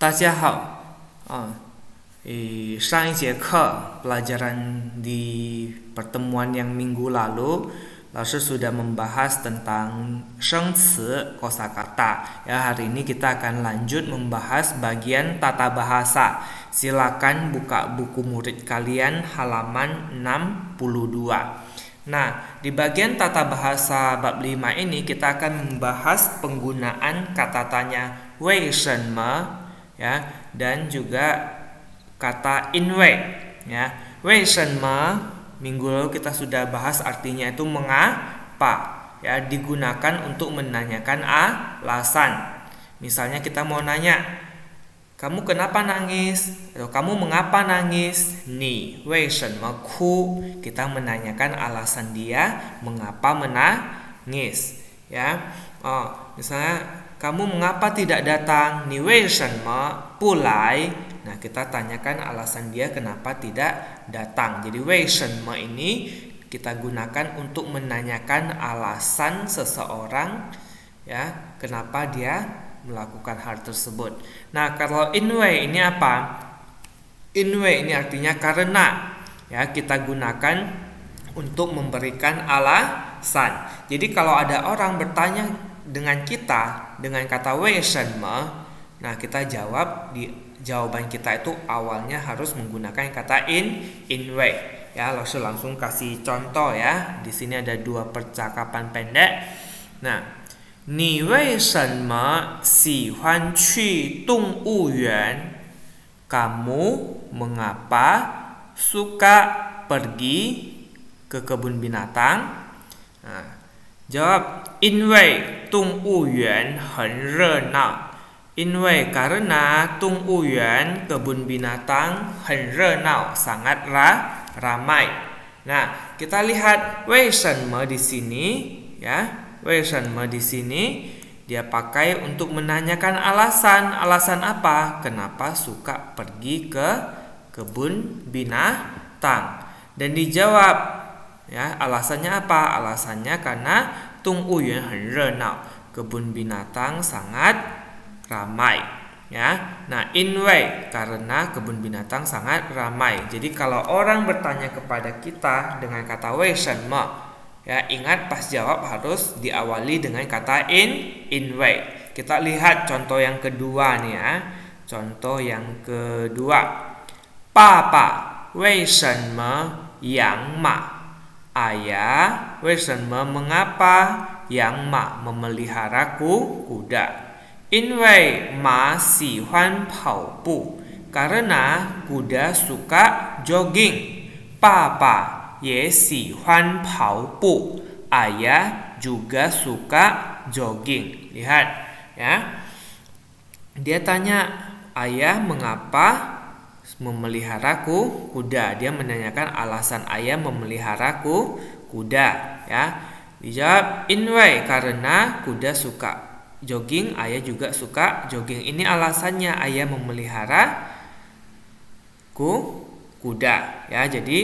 大家好上一节课 pelajaran di pertemuan yang minggu lalu, Laoshi sudah membahas tentang 生词 kosakata. Ya, hari ini kita akan lanjut membahas bagian tata bahasa. Silakan buka buku murid kalian halaman 62. Nah, di bagian tata bahasa bab 5 ini kita akan membahas penggunaan kata tanya 为什么 ya, dan juga kata inwei ya. 为什么 minggu lalu kita sudah bahas artinya itu mengapa ya, digunakan untuk menanyakan alasan. Misalnya kita mau nanya, kamu kenapa nangis? Atau kamu mengapa nangis? Ni wei shenme ku, kita menanyakan alasan dia mengapa menangis ya. Misalnya kamu mengapa tidak datang? Ni wei shenme bu lai. Nah, kita tanyakan alasan dia kenapa tidak datang. Jadi wei shenme ini kita gunakan untuk menanyakan alasan seseorang ya, kenapa dia melakukan hal tersebut. Nah, kalau inwei ini apa? Inwei ini artinya karena ya, kita gunakan untuk memberikan alasan. Jadi kalau ada orang bertanya dengan kita dengan kata wei shenme, nah kita jawab, di jawaban kita itu awalnya harus menggunakan kata inwei. Ya, Laoshi langsung kasih contoh ya. Di sini ada dua percakapan pendek. Nah, 你为什么喜欢去动物园? Kamu mengapa suka pergi ke kebun binatang? Nah, jawab, 因为动物园很热闹. 因为 karena 动物园 kebun binatang 很热闹 sangat ramai. Nah, kita lihat 为什么 di sini ya. 为什么 di sini dia pakai untuk menanyakan alasan. Alasan apa? Kenapa suka pergi ke kebun binatang? Dan dijawab ya, alasannya apa? Alasannya karena 动物园很热闹, kebun binatang sangat ramai ya. Nah, 因为 karena kebun binatang sangat ramai. Jadi kalau orang bertanya kepada kita dengan kata 为什么 ya, ingat pas jawab harus diawali dengan kata inwei. Kita lihat contoh yang kedua nih ya. Contoh yang kedua. Papa, 为什么养马? Ayah, 为什么 mengapa? 养马 memelihara kuda. 因为马喜欢跑步, karena kuda suka jogging. Papa 也喜欢跑步, ayah juga suka jogging. Lihat ya. Dia tanya, ayah mengapa memelihara kuda? Dia menanyakan alasan ayah memelihara kuda ya. Dijawab, 因为 karena kuda suka jogging, ayah juga suka jogging. Ini alasannya ayah memelihara kuda ya. Jadi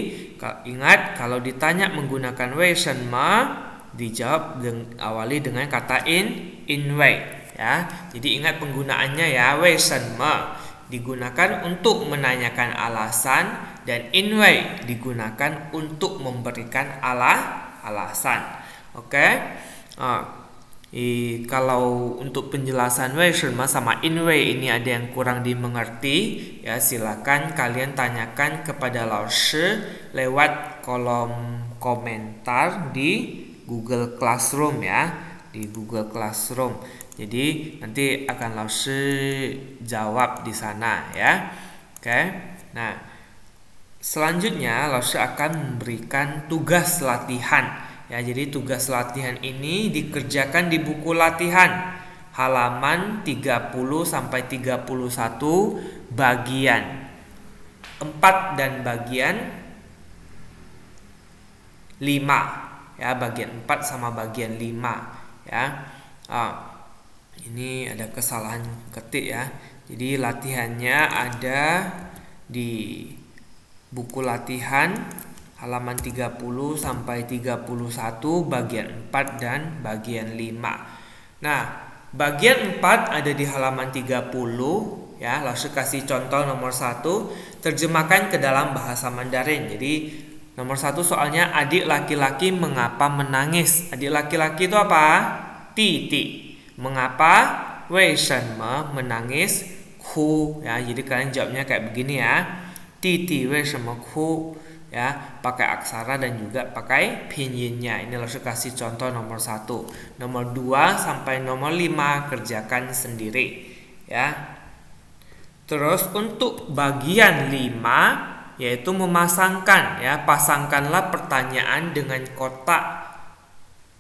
ingat kalau ditanya menggunakan 为什么 dijawab awali dengan kata inwei ya. Jadi ingat penggunaannya ya. 为什么 digunakan untuk menanyakan alasan, dan inwei digunakan untuk memberikan alasan. Oke. Kalau untuk penjelasan 为什么 sama inwei ini ada yang kurang dimengerti ya, silakan kalian tanyakan kepada Laoshi lewat kolom komentar di Google Classroom ya, di Google Classroom. Jadi nanti akan Laoshi jawab di sana ya. Oke. Nah, selanjutnya Laoshi akan memberikan tugas latihan. Ya, jadi tugas latihan ini dikerjakan di buku latihan halaman 30 sampai 31 bagian 4 dan bagian 5 ya, bagian 4 sama bagian 5 ya. Ini ada kesalahan ketik ya. Jadi latihannya ada di buku latihan halaman 30 sampai 31 bagian 4 dan bagian 5. Nah, bagian 4 ada di halaman 30 Ya, lalu kasih contoh nomor 1, terjemahkan ke dalam bahasa Mandarin. Jadi nomor 1 soalnya adik laki-laki mengapa menangis. Adik laki-laki itu apa? Titi. Mengapa? Wei shenme menangis? Ku. Ya, jadi kalian jawabnya kayak begini ya. Titi wei shenme ku. Ya, pakai aksara dan juga pakai pinyin-nya. Ini langsung kasih contoh nomor 1. Nomor 2 sampai nomor 5 kerjakan sendiri. Ya. Terus untuk bagian 5 yaitu memasangkan, ya, pasangkanlah pertanyaan dengan kotak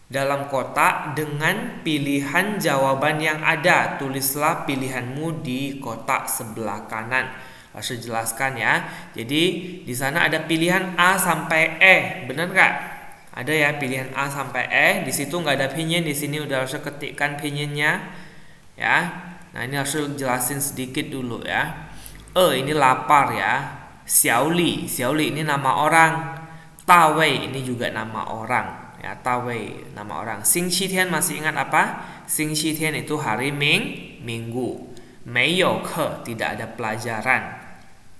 dalam kotak dengan pilihan jawaban yang ada. Tulislah pilihanmu di kotak sebelah kanan. Harus jelaskan ya. Jadi di sana ada pilihan A sampai E, benar nggak? Ada ya pilihan A sampai E. Di situ nggak ada pinyin. Di sini udah harus ketikkan pinyinnya, ya. Nah, ini harus jelasin sedikit dulu ya. Ini lapar ya. Xiaoli ini nama orang. Tawei ini juga nama orang. Ya, Tawei nama orang. Xing Qi Tian masih ingat apa? Xing Qi Tian itu hari Minggu. Meiyou ke tidak ada pelajaran.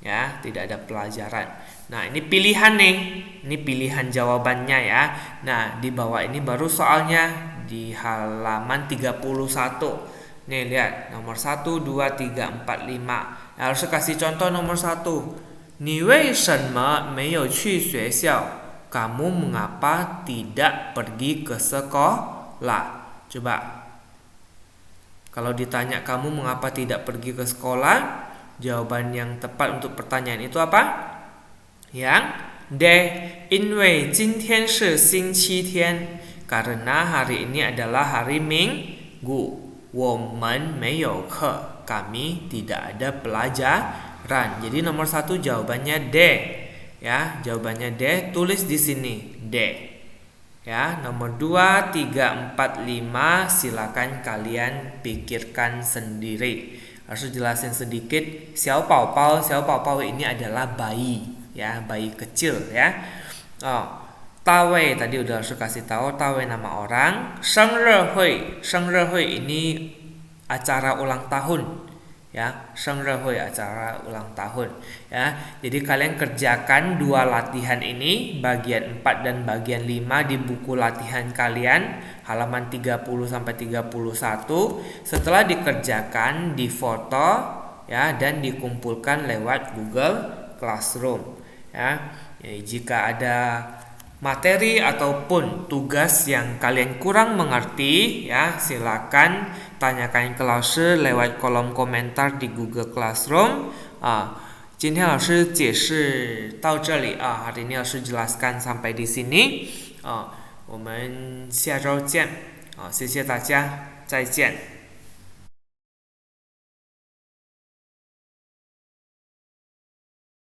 Ya, tidak ada pelajaran. Nah, ini pilihan nih. Ini pilihan jawabannya ya. Nah, di bawah ini baru soalnya di halaman 31. Nih lihat nomor 1, 2, 3, 4, 5. Nah, harus kasih contoh nomor 1. Ni wei shenme meyou qu xuexiao? Kamu mengapa tidak pergi ke sekolah? Coba. Kalau ditanya kamu mengapa tidak pergi ke sekolah, jawaban yang tepat untuk pertanyaan itu apa? Yang D. Inwei jintian shi xing qi tian. Karena hari ini adalah hari Minggu. 我们没有课, kami tidak ada pelajaran. Jadi nomor 1 jawabannya D. Ya, jawabannya D, tulis di sini D. Ya, nomor 2, 3, 4, 5 silakan kalian pikirkan sendiri. Harus jelasin sedikit. Xiao Pao ini adalah bayi, ya, bayi kecil ya. Tawei tadi udah harus kasih tahu, Tawei nama orang. Shengrehui ini acara ulang tahun, ya. Shengrehui acara ulang tahun, ya. Jadi kalian kerjakan 2 latihan ini, bagian 4 dan bagian 5 di buku latihan kalian halaman 30 sampai 31. Setelah dikerjakan, difoto, ya, dan dikumpulkan lewat Google Classroom, ya. Jika ada materi ataupun tugas yang kalian kurang mengerti, ya, silakan tanyakan ke Laoshi lewat kolom komentar di Google Classroom. 今天老师解释到这里啊， hari ini Laoshi jelaskan sampai di sini. 我们下周见。谢谢大家，再见。